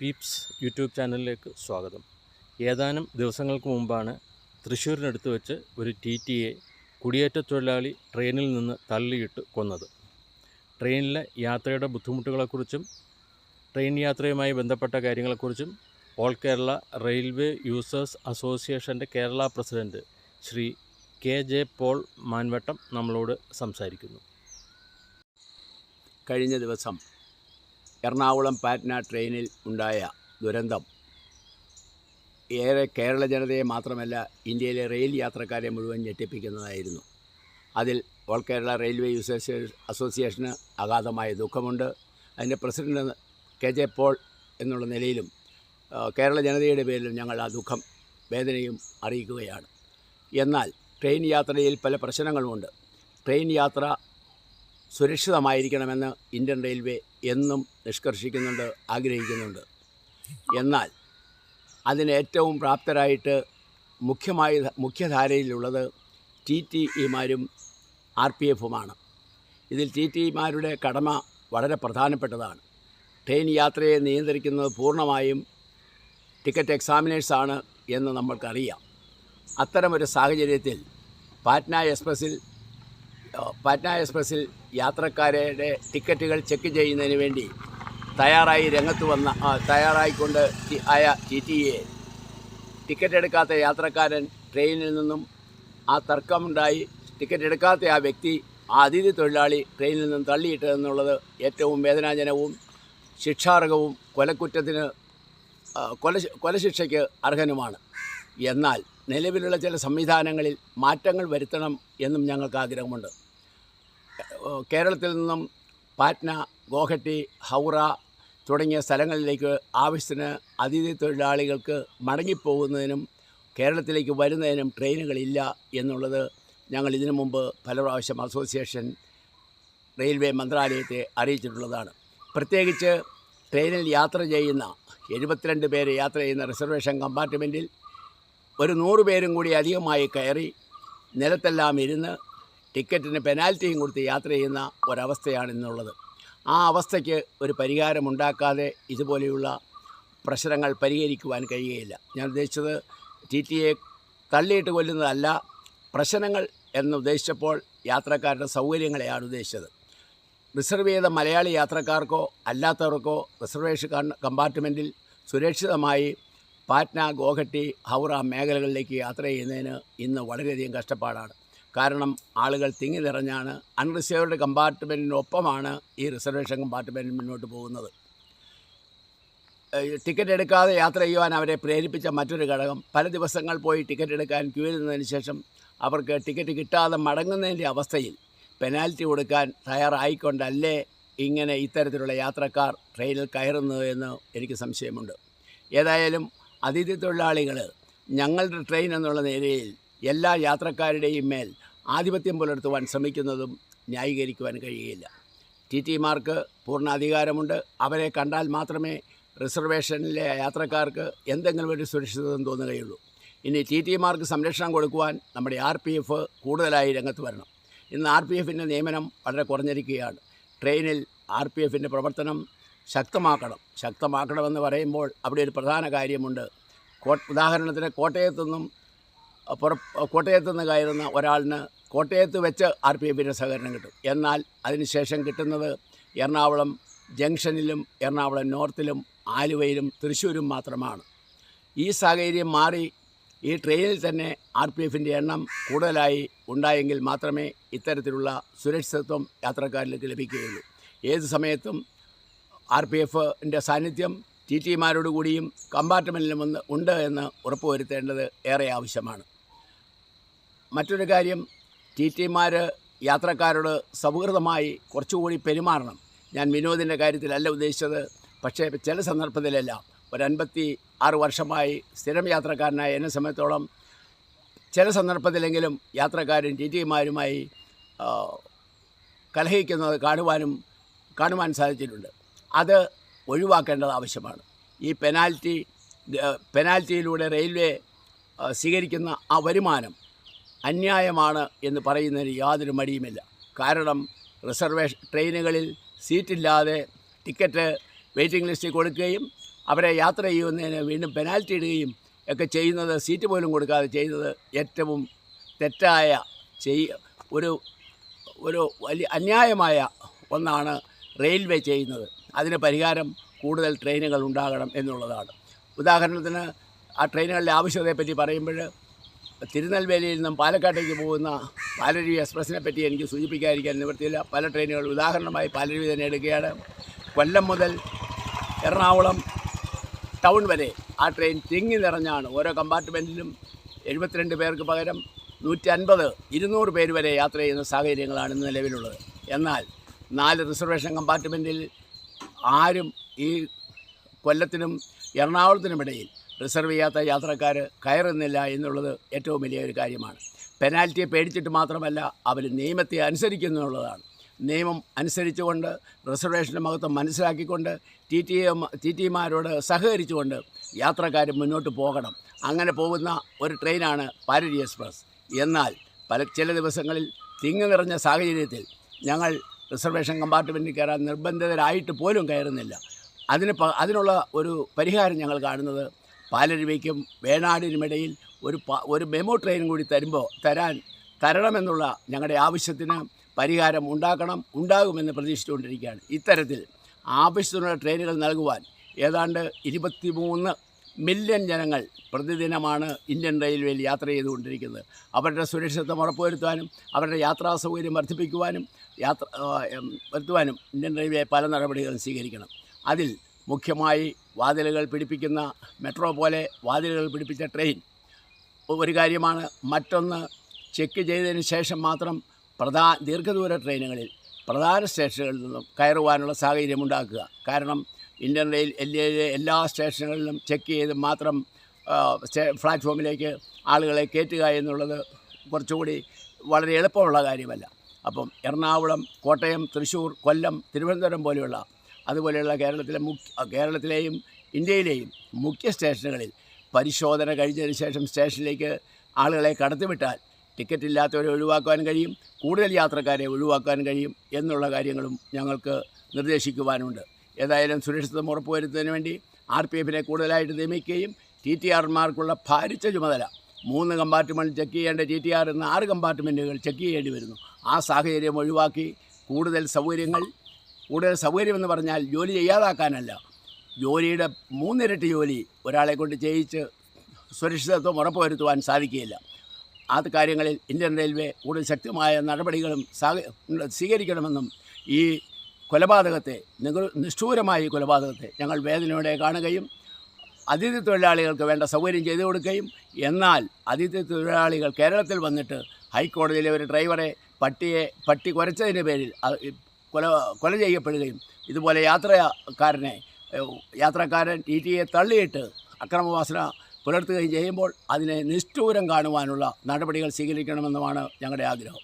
Pepys YouTube ചാനലിലേക്ക് സ്വാഗതം. ഏതാനും ദിവസങ്ങൾക്ക് മുമ്പാണ് തൃശ്ശൂരിനടുത്ത് വെച്ച് ഒരു TTA കുടിയേറ്റത്തൊഴിലാളി ട്രെയിനിൽ നിന്ന് തള്ളിയിട്ട് കൊന്നത്. ട്രെയിനിലെ യാത്രയുടെ ബുദ്ധിമുട്ടുകളെക്കുറിച്ചും ട്രെയിൻ യാത്രയുമായി ബന്ധപ്പെട്ട കാര്യങ്ങളെക്കുറിച്ചും ഓൾ കേരള റെയിൽവേ യൂസേഴ്സ് അസോസിയേഷൻ്റെ കേരള പ്രസിഡൻറ്റ് ശ്രീ KJ പോൾ മാൻവട്ടം നമ്മളോട് സംസാരിക്കുന്നു. കഴിഞ്ഞ ദിവസം എറണാകുളം പാറ്റ്ന ട്രെയിനിൽ ഉണ്ടായ ദുരന്തം ഏറെ കേരള ജനതയെ മാത്രമല്ല ഇന്ത്യയിലെ റെയിൽ യാത്രക്കാരെ മുഴുവൻ ഞെട്ടിപ്പിക്കുന്നതായിരുന്നു. അതിൽ ഓൾ കേരള റെയിൽവേ യൂസേഴ്സ് അസോസിയേഷന് അഗാധമായ ദുഃഖമുണ്ട്. അതിൻ്റെ പ്രസിഡന്റ് KJ പോൾ എന്നുള്ള നിലയിലും കേരള ജനതയുടെ പേരിലും ഞങ്ങൾ ആ ദുഃഖം വേദനയും അറിയിക്കുകയാണ്. എന്നാൽ ട്രെയിൻ യാത്രയിൽ പല പ്രശ്നങ്ങളുമുണ്ട്. ട്രെയിൻ യാത്ര സുരക്ഷിതമായിരിക്കണമെന്ന് ഇന്ത്യൻ റെയിൽവേ എന്നും നിഷ്കർഷിക്കുന്നുണ്ട്, ആഗ്രഹിക്കുന്നുണ്ട്. എന്നാൽ അതിന് ഏറ്റവും പ്രാപ്തരായിട്ട് മുഖ്യധാരയിലുള്ളത് TTEമാരും RPFുമാണ്. ഇതിൽ TTEമാരുടെ കടമ വളരെ പ്രധാനപ്പെട്ടതാണ്. ട്രെയിൻ യാത്രയെ നിയന്ത്രിക്കുന്നത് പൂർണ്ണമായും ടിക്കറ്റ് എക്സാമിനേഴ്സാണ് എന്ന് നമ്മൾക്കറിയാം. അത്തരമൊരു സാഹചര്യത്തിൽ പാറ്റ്ന എക്സ്പ്രസ്സിൽ യാത്രക്കാരുടെ ടിക്കറ്റുകൾ ചെക്ക് ചെയ്യുന്നതിന് വേണ്ടി തയ്യാറായിക്കൊണ്ട് ആയ TTA ടിക്കറ്റ് എടുക്കാത്ത യാത്രക്കാരൻ ട്രെയിനിൽ നിന്നും ആ തർക്കമുണ്ടായി ടിക്കറ്റ് എടുക്കാത്ത ആ വ്യക്തി ആ അതിഥി തൊഴിലാളി ട്രെയിനിൽ നിന്നും തള്ളിയിട്ടതെന്നുള്ളത് ഏറ്റവും വേദനാജനകവും ശിക്ഷാർഹവും കൊലശിക്ഷയ്ക്ക് അർഹനുമാണ്. എന്നാൽ നിലവിലുള്ള ചില സംവിധാനങ്ങളിൽ മാറ്റങ്ങൾ വരുത്തണം എന്നും ഞങ്ങൾക്ക് ആഗ്രഹമുണ്ട്. കേരളത്തിൽ നിന്നും പാറ്റ്ന, ഗോഹട്ടി, ഹൗറ തുടങ്ങിയ സ്ഥലങ്ങളിലേക്ക് ആവശ്യത്തിന് അതിഥി തൊഴിലാളികൾക്ക് മടങ്ങിപ്പോകുന്നതിനും കേരളത്തിലേക്ക് വരുന്നതിനും ട്രെയിനുകളില്ല എന്നുള്ളത് ഞങ്ങൾ ഇതിനു മുമ്പ് പല പ്രാവശ്യം അസോസിയേഷൻ റെയിൽവേ മന്ത്രാലയത്തെ അറിയിച്ചിട്ടുള്ളതാണ്. പ്രത്യേകിച്ച് ട്രെയിനിൽ യാത്ര ചെയ്യുന്ന 72 പേര് യാത്ര ചെയ്യുന്ന റിസർവേഷൻ കമ്പാർട്ട്മെൻറ്റിൽ ഒരു 100 പേരും കൂടി അധികമായി കയറി നിലത്തെല്ലാം ഇരുന്ന് ടിക്കറ്റിന് പെനാൽറ്റിയും കൊടുത്ത് യാത്ര ചെയ്യുന്ന ഒരവസ്ഥയാണ് ഇന്നുള്ളത്. ആ അവസ്ഥയ്ക്ക് ഒരു പരിഹാരമുണ്ടാക്കാതെ ഇതുപോലെയുള്ള പ്രശ്നങ്ങൾ പരിഹരിക്കുവാൻ കഴിയുകയില്ല. ഞാൻ ഉദ്ദേശിച്ചത് TTA തള്ളിയിട്ട് കൊല്ലുന്നതല്ല, പ്രശ്നങ്ങൾ എന്നുദ്ദേശിച്ചപ്പോൾ യാത്രക്കാരുടെ സൗകര്യങ്ങളെയാണ് ഉദ്ദേശിച്ചത്. റിസർവ് ചെയ്ത മലയാളി യാത്രക്കാർക്കോ അല്ലാത്തവർക്കോ റിസർവേഷൻ കമ്പാർട്ട്മെൻറ്റിൽ സുരക്ഷിതമായി പാറ്റ്ന, ഗോഹട്ടി, ഹൗറ മേഖലകളിലേക്ക് യാത്ര ചെയ്യുന്നതിന് ഇന്ന് വളരെയധികം കഷ്ടപ്പാടാണ്. കാരണം ആളുകൾ തിങ്ങി നിറഞ്ഞാണ് അൺറിസർവ്ഡ് കമ്പാർട്ട്മെൻറ്റിനൊപ്പമാണ് ഈ റിസർവേഷൻ കമ്പാർട്ട്മെൻറ്റിൽ മുന്നോട്ട് പോകുന്നത്. ടിക്കറ്റ് എടുക്കാതെ യാത്ര ചെയ്യുവാൻ അവരെ പ്രേരിപ്പിച്ച മറ്റൊരു ഘടകം, പല ദിവസങ്ങൾ പോയി ടിക്കറ്റ് എടുക്കാൻ ക്യൂവിൽ നിന്നതിന് ശേഷം അവർക്ക് ടിക്കറ്റ് കിട്ടാതെ മടങ്ങുന്നതിൻ്റെ അവസ്ഥയിൽ പെനാൽറ്റി കൊടുക്കാൻ തയ്യാറായിക്കൊണ്ടല്ലേ ഇങ്ങനെ ഇത്തരത്തിലുള്ള യാത്രക്കാർ ട്രെയിനിൽ കയറുന്നത് എന്ന് എനിക്ക് സംശയമുണ്ട്. ഏതായാലും അതിഥി തൊഴിലാളികൾ ഞങ്ങളുടെ ട്രെയിൻ എന്നുള്ള നിലയിൽ എല്ലാ യാത്രക്കാരുടെയും മേൽ ആധിപത്യം പുലർത്തുവാൻ ശ്രമിക്കുന്നതും ന്യായീകരിക്കുവാൻ കഴിയുകയില്ല. TTമാർക്ക് പൂർണ്ണ അധികാരമുണ്ട്. അവരെ കണ്ടാൽ മാത്രമേ റിസർവേഷനിലെ യാത്രക്കാർക്ക് എന്തെങ്കിലും ഒരു സുരക്ഷിതത്വം തോന്നുകയുള്ളൂ. ഇനി TTമാർക്ക് സംരക്ഷണം കൊടുക്കുവാൻ നമ്മുടെ RPF കൂടുതലായി രംഗത്ത് വരണം. ഇന്ന് RPFൻ്റെ നിയമനം വളരെ കുറഞ്ഞിരിക്കുകയാണ്. ട്രെയിനിൽ RPFൻ്റെ പ്രവർത്തനം ശക്തമാക്കണമെന്ന് പറയുമ്പോൾ അവിടെ ഒരു പ്രധാന കാര്യമുണ്ട്. ഉദാഹരണത്തിന് കോട്ടയത്തു നിന്ന് കയറുന്ന ഒരാളിന് കോട്ടയത്ത് വെച്ച് RPFൻ്റെ സഹകരണം കിട്ടും. എന്നാൽ അതിനുശേഷം കിട്ടുന്നത് എറണാകുളം ജംഗ്ഷനിലും എറണാകുളം നോർത്തിലും ആലുവയിലും തൃശ്ശൂരും മാത്രമാണ്. ഈ സാഹചര്യം മാറി ഈ ട്രെയിനിൽ തന്നെ RPFൻ്റെ എണ്ണം കൂടുതലായി ഉണ്ടായെങ്കിൽ മാത്രമേ ഇത്തരത്തിലുള്ള സുരക്ഷിതത്വം യാത്രക്കാരിലേക്ക് ലഭിക്കുകയുള്ളൂ. ഏത് സമയത്തും RPFൻ്റെ സാന്നിധ്യം TTമാരോട് കൂടിയും കമ്പാർട്ട്മെൻറ്റിലും ഉണ്ട് എന്ന് ഉറപ്പുവരുത്തേണ്ടത് ഏറെ ആവശ്യമാണ്. മറ്റൊരു കാര്യം, TTമാർ യാത്രക്കാരോട് സൗഹൃദമായി കുറച്ചുകൂടി പെരുമാറണം. ഞാൻ വിനോദിൻ്റെ കാര്യത്തിലല്ല ഉദ്ദേശിച്ചത്. പക്ഷേ ചില സന്ദർഭത്തിലെല്ലാം ഒരു 56 വർഷമായി സ്ഥിരം യാത്രക്കാരനായ എന്നെ സംബന്ധിച്ചോളം ചില സന്ദർഭത്തിലെങ്കിലും യാത്രക്കാരും TTമാരുമായി കലഹിക്കുന്നത് കാണുവാൻ സാധിച്ചിട്ടുണ്ട്. അത് ഒഴിവാക്കേണ്ടത് ആവശ്യമാണ്. ഈ പെനാൽറ്റിയിലൂടെ റെയിൽവേ സ്വീകരിക്കുന്ന ആ വരുമാനം അന്യായമാണ് എന്ന് പറയുന്നതിന് യാതൊരു മടിയുമില്ല. കാരണം റിസർവേഷൻ ട്രെയിനുകളിൽ സീറ്റില്ലാതെ ടിക്കറ്റ് വെയിറ്റിംഗ് ലിസ്റ്റിൽ കൊടുക്കുകയും അവരെ യാത്ര ചെയ്യുന്നതിന് വീണ്ടും പെനാൽറ്റി ഇടുകയും ഒക്കെ ചെയ്യുന്നത്, സീറ്റ് പോലും കൊടുക്കാതെ ചെയ്യുന്നത് ഏറ്റവും തെറ്റായ ഒരു വലിയ അന്യായമായ ഒന്നാണ് റെയിൽവേ ചെയ്യുന്നത്. അതിന് പരിഹാരം കൂടുതൽ ട്രെയിനുകൾ ഉണ്ടാകണം എന്നുള്ളതാണ്. ഉദാഹരണത്തിന് ആ ട്രെയിനുകളുടെ ആവശ്യകതയെപ്പറ്റി പറയുമ്പോൾ തിരുനെൽവേലിയിൽ നിന്നും പാലക്കാട്ടേക്ക് പോകുന്ന പാലരുവി എക്സ്പ്രസിനെ പറ്റി എനിക്ക് സൂചിപ്പിക്കാതിരിക്കാൻ നിവൃത്തിയില്ല. പല ട്രെയിനുകൾ, ഉദാഹരണമായി പാലരുവി തന്നെ എടുക്കുകയാണ്. കൊല്ലം മുതൽ എറണാകുളം ടൗൺ വരെ ആ ട്രെയിൻ തിങ്ങി നിറഞ്ഞാണ്. ഓരോ കമ്പാർട്ട്മെൻറ്റിലും 72 പേർക്ക് പകരം 150, 200 പേര് വരെ യാത്ര ചെയ്യുന്ന സാഹചര്യങ്ങളാണ് ഇന്ന് നിലവിലുള്ളത്. എന്നാൽ 4 റിസർവേഷൻ കമ്പാർട്ട്മെൻറ്റിൽ ആരും ഈ കൊല്ലത്തിനും എറണാകുളത്തിനുമിടയിൽ റിസർവ് ചെയ്യാത്ത യാത്രക്കാർ കയറുന്നില്ല എന്നുള്ളത് ഏറ്റവും വലിയ ഒരു കാര്യമാണ്. പെനാൽറ്റിയെ പേടിച്ചിട്ട് മാത്രമല്ല, അവർ നിയമത്തെ അനുസരിക്കുന്നു എന്നുള്ളതാണ്. നിയമം അനുസരിച്ചുകൊണ്ട് റിസർവേഷൻ്റെ മഹത്വം മനസ്സിലാക്കിക്കൊണ്ട് ടി ടിമാരോട് സഹകരിച്ചുകൊണ്ട് യാത്രക്കാർ മുന്നോട്ട് പോകണം. അങ്ങനെ പോകുന്ന ഒരു ട്രെയിനാണ് പാലരുവി എക്സ്പ്രസ്. എന്നാൽ ചില ദിവസങ്ങളിൽ തിങ്ങി നിറഞ്ഞ സാഹചര്യത്തിൽ ഞങ്ങൾ റിസർവേഷൻ കമ്പാർട്ട്മെൻറ്റിൽ കയറാൻ നിർബന്ധിതരായിട്ട് പോലും കയറുന്നില്ല. അതിനുള്ള ഒരു പരിഹാരം ഞങ്ങൾ കാണുന്നത് പാലരുവിക്കും വേണാടിനുമിടയിൽ ഒരു മെമോ ട്രെയിനും കൂടി തരണമെന്നുള്ള ഞങ്ങളുടെ ആവശ്യത്തിന് പരിഹാരം ഉണ്ടാകുമെന്ന് പ്രതീക്ഷിച്ചുകൊണ്ടിരിക്കുകയാണ്. ഇത്തരത്തിൽ ആവശ്യത്തിനുള്ള ട്രെയിനുകൾ നൽകുവാൻ ഏതാണ്ട് 23 മില്യൺ ജനങ്ങൾ പ്രതിദിനമാണ് ഇന്ത്യൻ റെയിൽവേയിൽ യാത്ര ചെയ്തുകൊണ്ടിരിക്കുന്നത്. അവരുടെ സുരക്ഷിതത്വം ഉറപ്പുവരുത്താനും അവരുടെ യാത്രാ സൗകര്യം വർദ്ധിപ്പിക്കുവാനും ഇന്ത്യൻ റെയിൽവേ പല നടപടികളും സ്വീകരിക്കണം. അതിൽ മുഖ്യമായി വാതിലുകൾ പിടിപ്പിക്കുന്ന മെട്രോ പോലെ വാതിലുകൾ പിടിപ്പിച്ച ട്രെയിൻ ഒരു കാര്യമാണ്. മറ്റൊന്ന്, ചെക്ക് ചെയ്തതിന് ശേഷം മാത്രം ദീർഘദൂര ട്രെയിനുകളിൽ പ്രധാന സ്റ്റേഷനുകളിൽ നിന്നും കയറുവാനുള്ള സാഹചര്യം ഉണ്ടാക്കുക. കാരണം ഇന്ത്യൻ റെയിൽവേയിലെ എല്ലാ സ്റ്റേഷനുകളിലും ചെക്ക് ചെയ്ത് മാത്രം പ്ലാറ്റ്ഫോമിലേക്ക് ആളുകളെ കയറ്റുക എന്നുള്ളത് കുറച്ചുകൂടി വളരെ എളുപ്പമുള്ള കാര്യമല്ല. അപ്പം എറണാകുളം, കോട്ടയം, തൃശ്ശൂർ, കൊല്ലം, തിരുവനന്തപുരം പോലെയുള്ള അതുപോലെയുള്ള കേരളത്തിലെയും ഇന്ത്യയിലെയും മുഖ്യ സ്റ്റേഷനുകളിൽ പരിശോധന കഴിഞ്ഞതിന് ശേഷം സ്റ്റേഷനിലേക്ക് ആളുകളെ കടത്തിവിട്ടാൽ ടിക്കറ്റ് ഇല്ലാത്തവരെ ഒഴിവാക്കാൻ കഴിയും, കൂടുതൽ യാത്രക്കാരെ ഒഴിവാക്കാൻ കഴിയും എന്നുള്ള കാര്യങ്ങളും ഞങ്ങൾക്ക് നിർദ്ദേശിക്കുവാനുണ്ട്. ഏതായാലും സുരക്ഷിതത്വം ഉറപ്പുവരുത്തുന്നതിന് വേണ്ടി RPF കൂടുതലായിട്ട് നിയമിക്കുകയും TTRമാർക്കുള്ള ഭാരിച്ച ചുമതല 3 കമ്പാർട്ട്മെൻറ്റ് ചെക്ക് ചെയ്യേണ്ട TTR എന്ന് 6 കമ്പാർട്ട്മെൻറ്റുകൾ ചെക്ക് ചെയ്യേണ്ടി വരുന്നു. ആ സാഹചര്യം ഒഴിവാക്കി കൂടുതൽ സൗകര്യമെന്ന് പറഞ്ഞാൽ ജോലി ചെയ്യാതാക്കാനല്ല, ജോലിയുടെ 3 ഇരട്ടി ജോലി ഒരാളെ കൊണ്ട് ചെയ്യിച്ച് സുരക്ഷിതത്വം ഉറപ്പുവരുത്തുവാൻ സാധിക്കുകയില്ല. ആ കാര്യങ്ങളിൽ ഇന്ത്യൻ റെയിൽവേ കൂടുതൽ ശക്തമായ നടപടികളും സ്വീകരിക്കണമെന്നും ഈ നിഷ്ഠൂരമായ ഈ കൊലപാതകത്തെ ഞങ്ങൾ വേദനയോടെ കാണുകയും അതിഥി തൊഴിലാളികൾക്ക് വേണ്ട സൗകര്യം ചെയ്തു കൊടുക്കുകയും, എന്നാൽ അതിഥി തൊഴിലാളികൾ കേരളത്തിൽ വന്നിട്ട് ഹൈക്കോടതിയിലെ ഒരു ഡ്രൈവറെ പട്ടി കുരച്ചതിൻ്റെ പേരിൽ കൊല ചെയ്യപ്പെടുകയും ഇതുപോലെ യാത്രക്കാരൻ TTയെ തള്ളിയിട്ട് അക്രമവാസന പുലർത്തുകയും ചെയ്യുമ്പോൾ അതിനെ നിഷ്ഠൂരം കാണുവാനുള്ള നടപടികൾ സ്വീകരിക്കണമെന്നുമാണ് ഞങ്ങളുടെ ആഗ്രഹം.